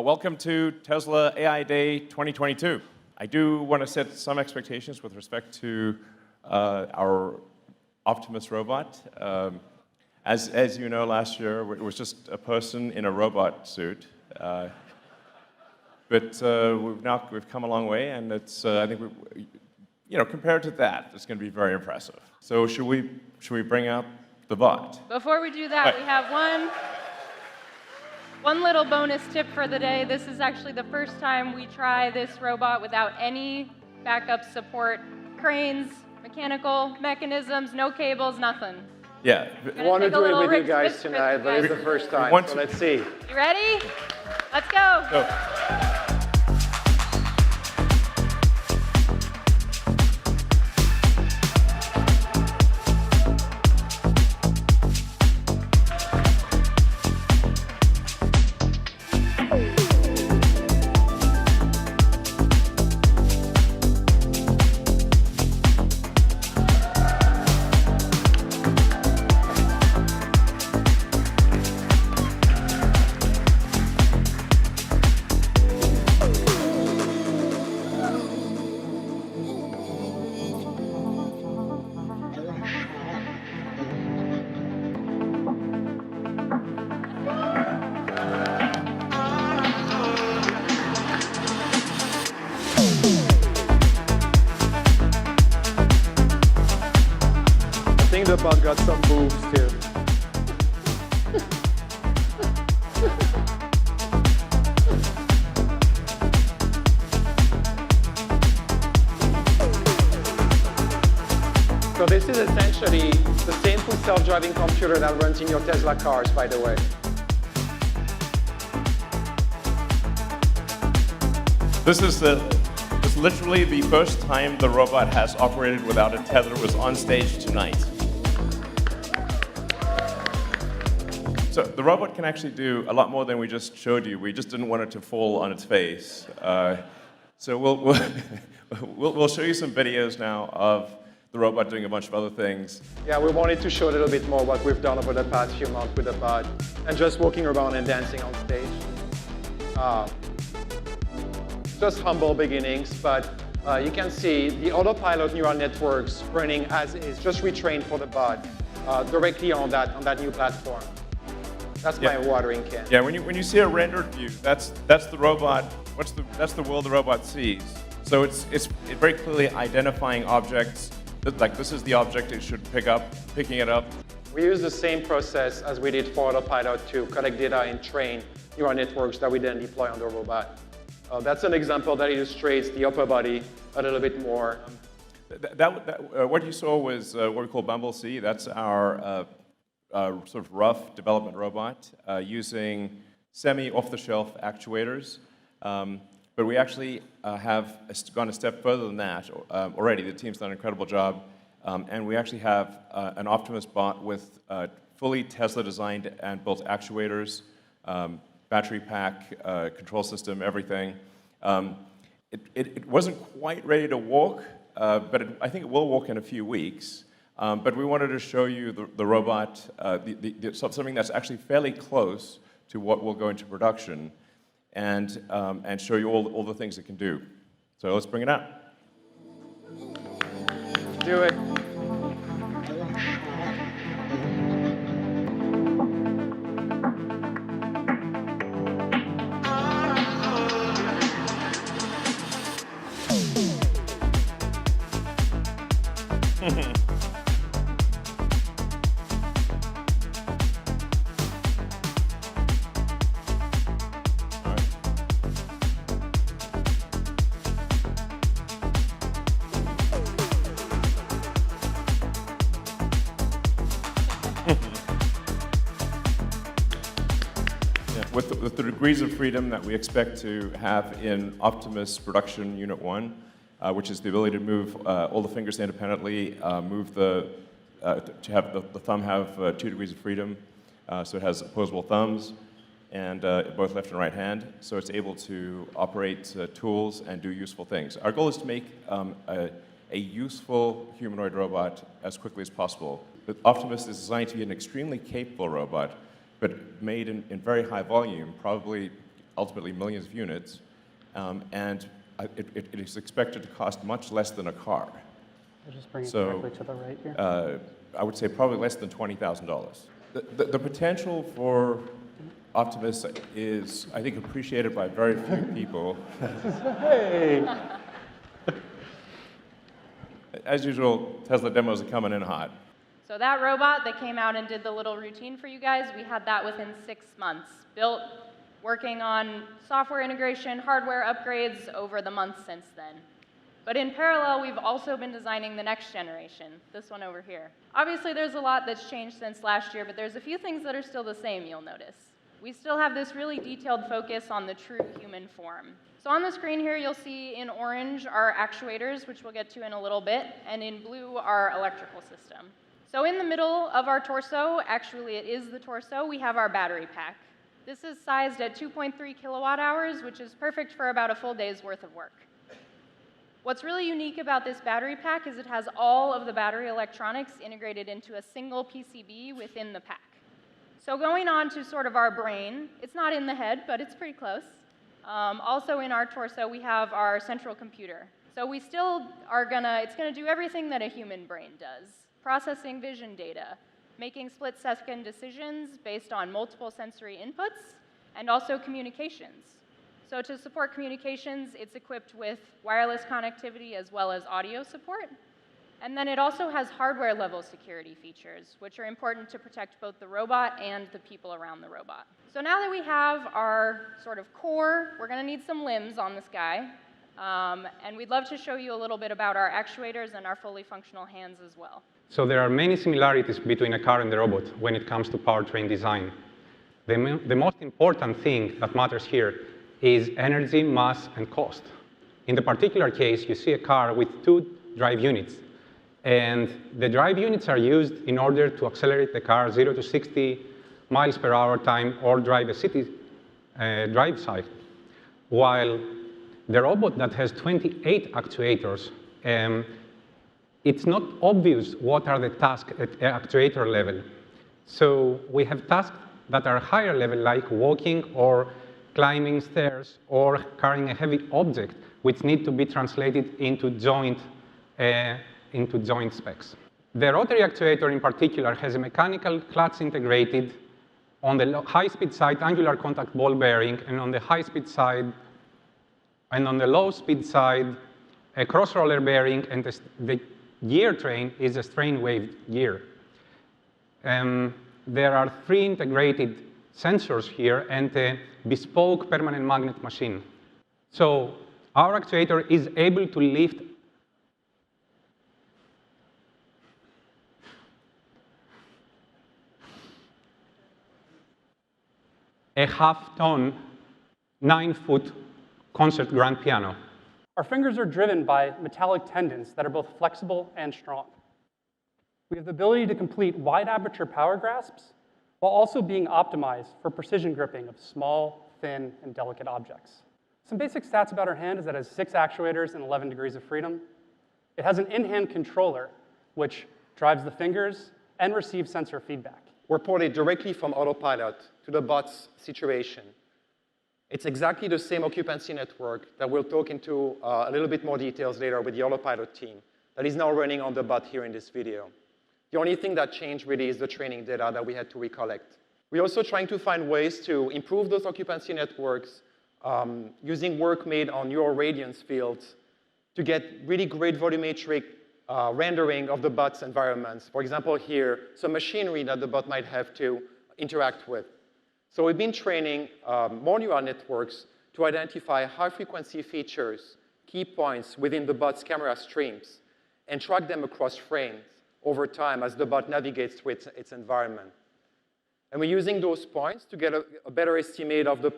Welcome to Tesla AI Day 2022. I do want to set some expectations with respect to our Optimus robot. As you know, last year it was just a person in a robot suit. But we've come a long way, and it's I think compared to that, it's going to be very impressive. So should we bring out the bot? Before we do that, we have one little bonus tip for the day. This is actually the first time we try this robot without any backup support, cranes, mechanical mechanisms, no cables, nothing. Yeah. I want to do it with you guys tonight, but it's the first time, so let's see. You ready? Let's go. Go. I think the bot got some moves too. So this is essentially the same full self-driving computer that runs in your Tesla cars, by the way. This is literally the first time the robot has operated without a tether. Was on stage tonight. So the robot can actually do a lot more than we just showed you. We just didn't want it to fall on its face. So we'll show you some videos now of the robot doing a bunch of other things. Yeah, we wanted to show a little bit more what we've done over the past few months with the bot, and just walking around and dancing on stage. Just humble beginnings, but you can see the autopilot neural networks running as is, just retrained for the bot directly on that new platform. That's my watering can. Yeah, when you see a rendered view, that's the robot. That's the world the robot sees. So it's very clearly identifying objects. Like this is the object it should picking it up. We use the same process as we did for autopilot to collect data and train neural networks that we then deploy on the robot. That's an example that illustrates the upper body a little bit more. What you saw was what we call Bumble C. That's our sort of rough development robot using semi-off-the-shelf actuators. But we actually have gone a step further than that already. The team's done an incredible job. And we actually have an Optimus bot with fully Tesla-designed and built actuators, battery pack, control system, everything. It wasn't quite ready to walk, but I think it will walk in a few weeks. But we wanted to show you the robot, something that's actually fairly close to what will go into production, and show you all the things it can do. So let's bring it out. Do it. With the degrees of freedom that we expect to have in Optimus Production Unit 1, which is the ability to move all the fingers independently, to have the thumb have 2 degrees of freedom, so it has opposable thumbs, and both left and right hand, so it's able to operate tools and do useful things. Our goal is to make a useful humanoid robot as quickly as possible. The Optimus is designed to be an extremely capable robot, but made in very high volume, probably ultimately millions of units, and it is expected to cost much less than a car. I'll just bring it So, directly to the right here. I would say probably less than $20,000. The potential for Optimus is, I think, appreciated by very few people. Hey! As usual, Tesla demos are coming in hot. So that robot that came out and did the little routine for you guys, we had that within 6 months. Built, working on software integration, hardware upgrades over the months since then. But in parallel, we've also been designing the next generation, this one over here. Obviously, there's a lot that's changed since last year, but there's a few things that are still the same, you'll notice. We still have this really detailed focus on the true human form. So on the screen here, you'll see in orange our actuators, which we'll get to in a little bit, and in blue, our electrical system. So in the middle of our torso, actually it is the torso, we have our battery pack. This is sized at 2.3 kilowatt hours, which is perfect for about a full day's worth of work. What's really unique about this battery pack is it has all of the battery electronics integrated into a single PCB within the pack. So going on to sort of our brain, it's not in the head, but it's pretty close. Also in our torso, we have our central computer. So we still are it's gonna do everything that a human brain does. Processing vision data, making split-second decisions based on multiple sensory inputs, and also communications. So to support communications, it's equipped with wireless connectivity as well as audio support. And then it also has hardware-level security features, which are important to protect both the robot and the people around the robot. So now that we have our sort of core, we're going to need some limbs on this guy. And we'd love to show you a little bit about our actuators and our fully functional hands as well. So there are many similarities between a car and the robot when it comes to powertrain design. The most important thing that matters here is energy, mass, and cost. In the particular case, you see a car with 2 drive units. And the drive units are used in order to accelerate the car 0 to 60 miles per hour time or drive a city drive cycle. While the robot that has 28 actuators, it's not obvious what are the tasks at actuator level. So we have tasks that are higher level, like walking or climbing stairs or carrying a heavy object, which need to be translated into joint specs. The rotary actuator in particular has a mechanical clutch integrated on the high-speed side, angular contact ball bearing, and on the high-speed side, and on the low-speed side, a cross-roller bearing, and the gear train is a strain wave gear. There are 3 integrated sensors here and a bespoke permanent magnet machine. So our actuator is able to lift a half-ton, 9-foot concert grand piano. Our fingers are driven by metallic tendons that are both flexible and strong. We have the ability to complete wide aperture power grasps while also being optimized for precision gripping of small, thin, and delicate objects. Some basic stats about our hand is that it has 6 actuators and 11 degrees of freedom. It has an in-hand controller, which drives the fingers and receives sensor feedback. We're ported directly from autopilot to the bot's situation. It's exactly the same occupancy network that we'll talk into a little bit more details later with the autopilot team that is now running on the bot here in this video. The only thing that changed really is the training data that we had to recollect. We're also trying to find ways to improve those occupancy networks using work made on neural radiance fields to get really great volumetric rendering of the bot's environments. For example, here, some machinery that the bot might have to interact with. So we've been training more neural networks to identify high-frequency features, key points within the bot's camera streams, and track them across frames over time as the bot navigates through its environment. And we're using those points to get a better estimate of the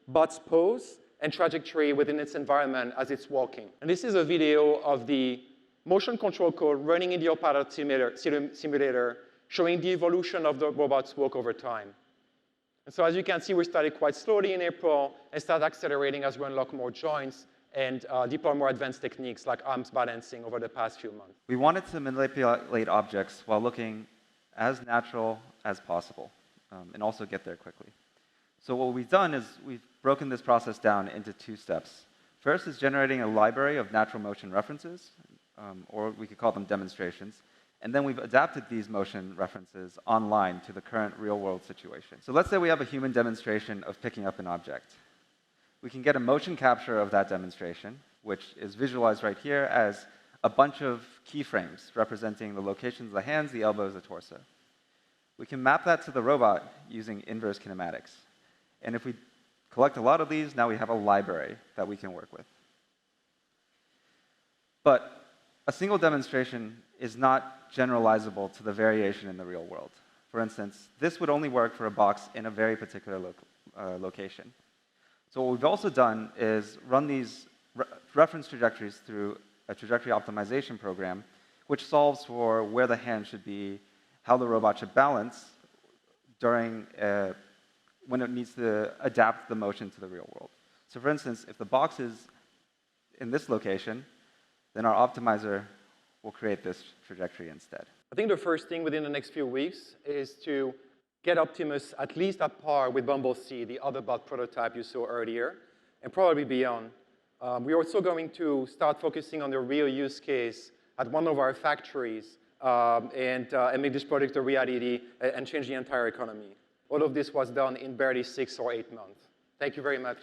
bot's pose and trajectory within its environment as it's walking. And this is a video of the motion control code running in the autopilot simulator showing the evolution of the robot's walk over time. And so as you can see, we started quite slowly in April and started accelerating as we unlock more joints and deploy more advanced techniques like arms balancing over the past few months. We wanted to manipulate objects while looking as natural as possible and also get there quickly. So what we've done is we've broken this process down into 2 steps. First is generating a library of natural motion references, or we could call them demonstrations. And then we've adapted these motion references online to the current real-world situation. So let's say we have a human demonstration of picking up an object. We can get a motion capture of that demonstration, which is visualized right here as a bunch of keyframes representing the locations of the hands, the elbows, the torso. We can map that to the robot using inverse kinematics. And if we collect a lot of these, now we have a library that we can work with. But a single demonstration is not generalizable to the variation in the real world. For instance, this would only work for a box in a very particular location. So what we've also done is run these reference trajectories through a trajectory optimization program, which solves for where the hand should be, how the robot should balance during when it needs to adapt the motion to the real world. So for instance, if the box is in this location, then our optimizer will create this trajectory instead. I think the first thing within the next few weeks is to get Optimus at least at par with Bumblebee, the other bot prototype you saw earlier, and probably beyond. We're also going to start focusing on the real use case at one of our factories and make this product a reality and change the entire economy. All of this was done in barely 6 or 8 months. Thank you very much.